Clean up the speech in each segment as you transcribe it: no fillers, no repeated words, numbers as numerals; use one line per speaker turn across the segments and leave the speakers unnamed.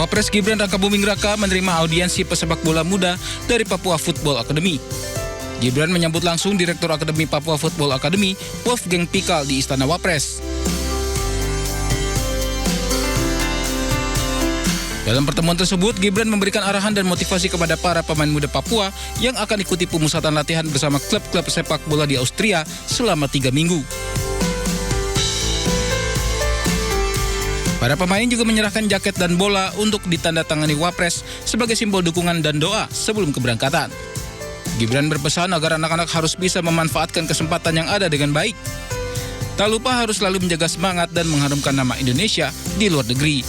Wapres Gibran Rakabuming Raka menerima audiensi pesepak bola muda dari Papua Football Academy. Gibran menyambut langsung Direktur Akademi Papua Football Academy, Wolfgang Pikal di Istana Wapres. Dalam pertemuan tersebut, Gibran memberikan arahan dan motivasi kepada para pemain muda Papua yang akan ikuti pemusatan latihan bersama klub-klub sepak bola di Austria selama 3 minggu. Para pemain juga menyerahkan jaket dan bola untuk ditandatangani Wapres sebagai simbol dukungan dan doa sebelum keberangkatan. Gibran berpesan agar anak-anak harus bisa memanfaatkan kesempatan yang ada dengan baik. Tak lupa harus selalu menjaga semangat dan mengharumkan nama Indonesia di luar negeri.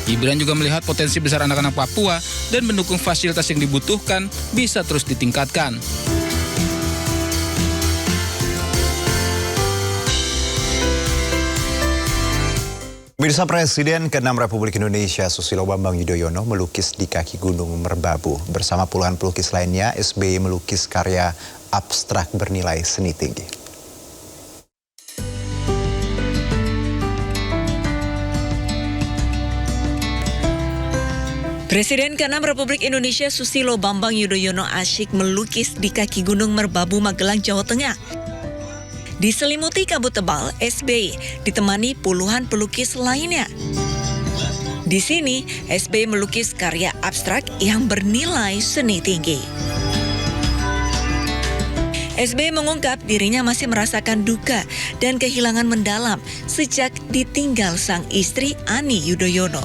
Gibran juga melihat potensi besar anak-anak Papua dan mendukung fasilitas yang dibutuhkan bisa terus ditingkatkan.
Pemirsa, Presiden ke-6 Republik Indonesia Susilo Bambang Yudhoyono melukis di kaki Gunung Merbabu. Bersama puluhan pelukis lainnya, SBY melukis karya abstrak bernilai seni tinggi.
Presiden ke-6 Republik Indonesia Susilo Bambang Yudhoyono asyik melukis di kaki Gunung Merbabu, Magelang, Jawa Tengah. Diselimuti kabut tebal, SBY ditemani puluhan pelukis lainnya. Di sini, SBY melukis karya abstrak yang bernilai seni tinggi. SBY mengungkap dirinya masih merasakan duka dan kehilangan mendalam sejak ditinggal sang istri Ani Yudhoyono.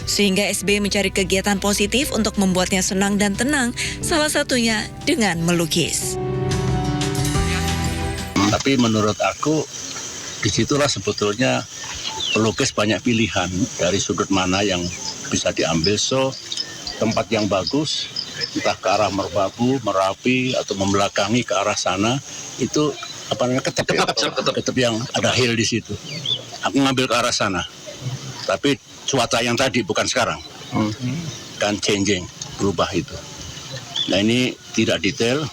Sehingga SBY mencari kegiatan positif untuk membuatnya senang dan tenang, salah satunya dengan melukis.
Tapi menurut aku, disitulah sebetulnya pelukis banyak pilihan dari sudut mana yang bisa diambil. So, tempat yang bagus, entah ke arah Merbabu, Merapi, atau membelakangi ke arah sana, itu ketep yang ada hill di situ. Aku ngambil ke arah sana. Tapi cuaca yang tadi bukan sekarang, kan changing, berubah itu. Nah ini tidak detail.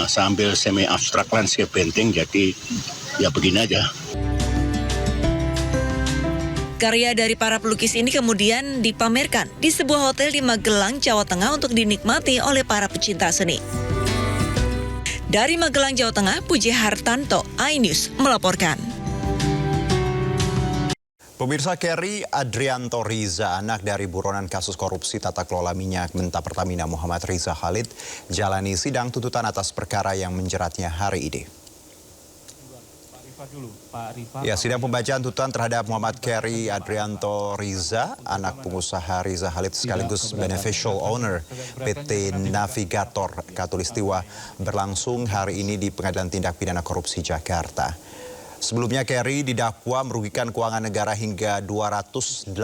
Sambil semi abstrak landscape painting, jadi ya begini aja.
Karya dari para pelukis ini kemudian dipamerkan di sebuah hotel di Magelang, Jawa Tengah untuk dinikmati oleh para pecinta seni. Dari Magelang, Jawa Tengah, Puji Hartanto, iNews melaporkan.
Pemirsa, Kerry Adrianto Riza, anak dari buronan kasus korupsi tata kelola minyak mentah Pertamina Muhammad Riza Khalid, jalani sidang tuntutan atas perkara yang menjeratnya hari ini. Ya, sidang pembacaan tuntutan terhadap Muhammad Kerry Adrianto Riza, anak pengusaha Riza Khalid sekaligus beneficial owner PT Navigator Katulistiwa, berlangsung hari ini di Pengadilan Tindak Pidana Korupsi Jakarta. Sebelumnya Kerry didakwa merugikan keuangan negara hingga 285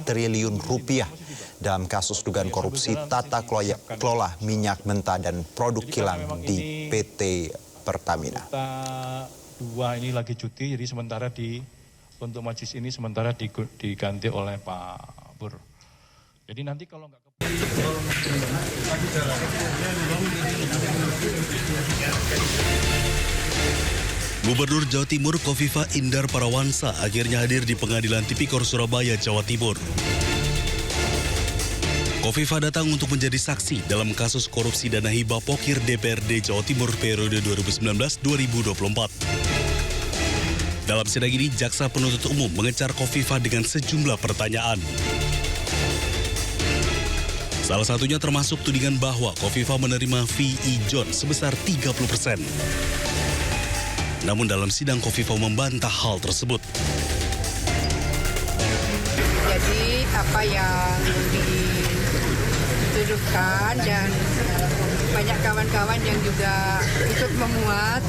triliun rupiah dalam kasus dugaan korupsi tata kelola minyak mentah dan produk kilang di PT Pertamina.
Dua ini lagi cuti, jadi sementara untuk majelis ini sementara diganti oleh Pak Bur. Jadi nanti kalau nggak
Gubernur Jawa Timur Kofifa Indar Parawansa akhirnya hadir di Pengadilan Tipikor Surabaya, Jawa Timur. Kofifa datang untuk menjadi saksi dalam kasus korupsi dana hibah Pokir DPRD Jawa Timur periode 2019-2024. Dalam sidang ini, Jaksa Penuntut Umum mengejar Kofifa dengan sejumlah pertanyaan. Salah satunya termasuk tudingan bahwa Kofifa menerima fee ijon sebesar 30%. Namun dalam sidang Kofifa membantah hal tersebut.
Jadi apa yang dituduhkan dan banyak kawan-kawan yang juga ikut memuat,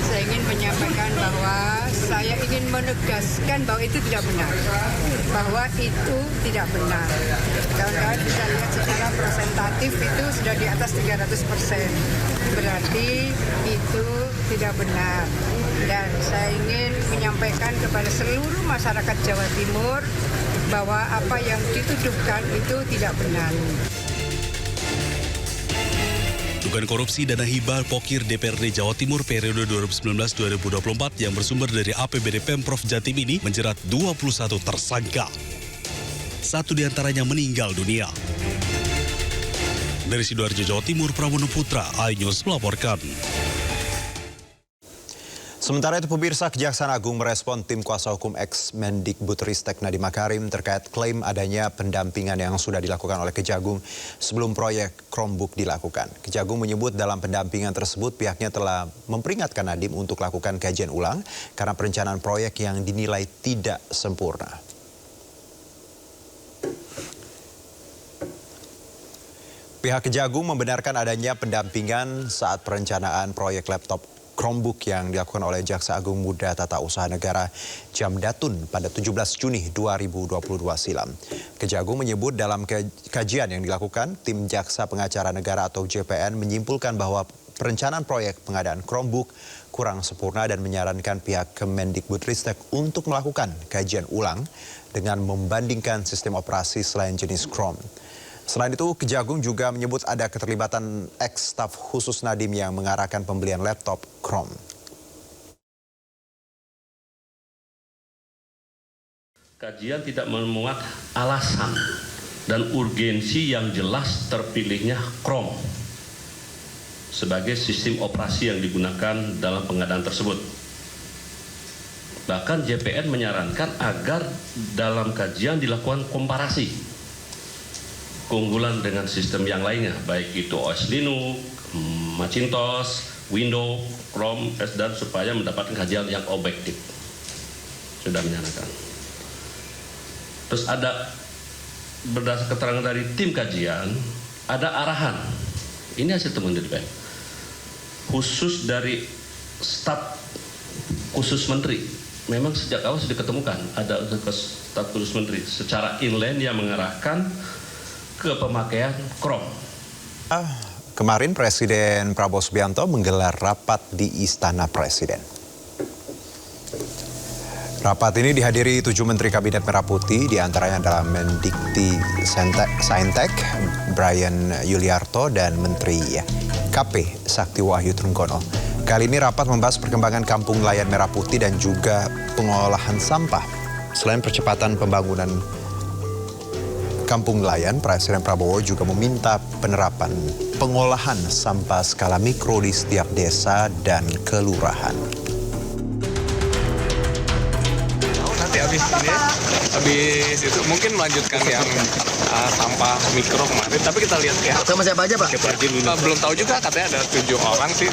saya ingin menyampaikan bahwa saya ingin menegaskan bahwa itu tidak benar. Bahwa itu tidak benar. Kawan-kawan bisa lihat secara presentatif itu sudah di atas 300%. Berarti itu tidak benar. Dan saya ingin menyampaikan kepada seluruh masyarakat Jawa Timur bahwa apa yang dituduhkan itu tidak benar.
Dugaan korupsi dana hibah Pokir DPRD Jawa Timur periode 2019-2024 yang bersumber dari APBD Pemprov Jatim ini menjerat 21 tersangka. 1 diantaranya meninggal dunia. Dari Sidoarjo, Jawa Timur, Pramono Putra, iNews melaporkan.
Sementara itu pemirsa, Kejaksaan Agung merespon tim kuasa hukum ex-Mendikbudristek Nadiem Makarim terkait klaim adanya pendampingan yang sudah dilakukan oleh Kejagung sebelum proyek Chromebook dilakukan. Kejagung menyebut dalam pendampingan tersebut pihaknya telah memperingatkan Nadiem untuk lakukan kajian ulang karena perencanaan proyek yang dinilai tidak sempurna. Pihak Kejagung membenarkan adanya pendampingan saat perencanaan proyek laptop Chromebook yang dilakukan oleh Jaksa Agung Muda Tata Usaha Negara Jamdatun pada 17 Juni 2022 silam. Kejagung menyebut dalam kajian yang dilakukan, tim Jaksa Pengacara Negara atau JPN menyimpulkan bahwa perencanaan proyek pengadaan Chromebook kurang sempurna dan menyarankan pihak Kemendikbudristek untuk melakukan kajian ulang dengan membandingkan sistem operasi selain jenis Chrome. Selain itu, Kejagung juga menyebut ada keterlibatan ex-staf khusus Nadiem yang mengarahkan pembelian laptop Chrome.
Kajian tidak memuat alasan dan urgensi yang jelas terpilihnya Chrome sebagai sistem operasi yang digunakan dalam pengadaan tersebut. Bahkan JPN menyarankan agar dalam kajian dilakukan komparasi keunggulan dengan sistem yang lainnya, baik itu OS Linux, Macintosh, Windows, Chrome, dan supaya mendapatkan kajian yang objektif. Sudah menyarankan. Terus ada berdasar keterangan dari tim kajian, ada arahan. Ini hasil temuan dari BPN. Khusus dari staf khusus menteri. Memang sejak awal sudah diketemukan ada staf khusus menteri secara inline yang mengarahkan ke pemakaian Chrome.
Kemarin Presiden Prabowo Subianto menggelar rapat di Istana Presiden. Rapat ini dihadiri 7 Menteri Kabinet Merah Putih, diantaranya adalah Mendikti Saintek, Brian Yuliarto, dan Menteri KP Sakti Wahyu Trenggono. Kali ini rapat membahas perkembangan Kampung Nelayan Merah Putih dan juga pengolahan sampah. Selain percepatan pembangunan Kampung Nelayan, Presiden Prabowo juga meminta penerapan pengolahan sampah skala mikro di setiap desa dan kelurahan.
Nanti habis itu mungkin melanjutkan yang sampah mikro kemarin, tapi kita lihat ya.
Sama siapa aja, Pak?
Belum tahu juga, katanya ada 7 orang sih.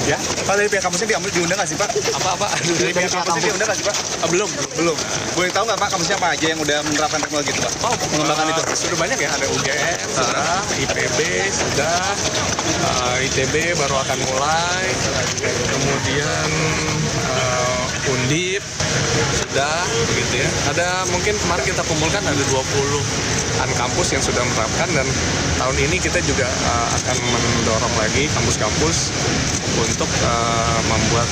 Ya.
Pak, dari pihak kampusnya diundang nggak sih, Pak?
Apa?
Dari pihak kampusnya diundang nggak sih, Pak?
Belum.
Boleh tahu nggak, Pak, kampusnya apa aja yang udah menerapkan teknologi itu, Pak?
Mengembangkan itu. Sudah banyak ya, ada UGM, sudah, IPB, sudah, ITB baru akan mulai, kemudian Undip, sudah, begitu ya. Ada mungkin kemarin kita kumpulkan ada 20-an kampus yang sudah menerapkan, dan tahun ini kita juga akan mendorong lagi kampus-kampus untuk membuat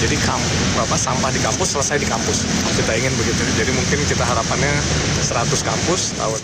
jadi sampah di kampus selesai di kampus. Kita ingin begitu. Jadi mungkin kita harapannya 100 kampus tahun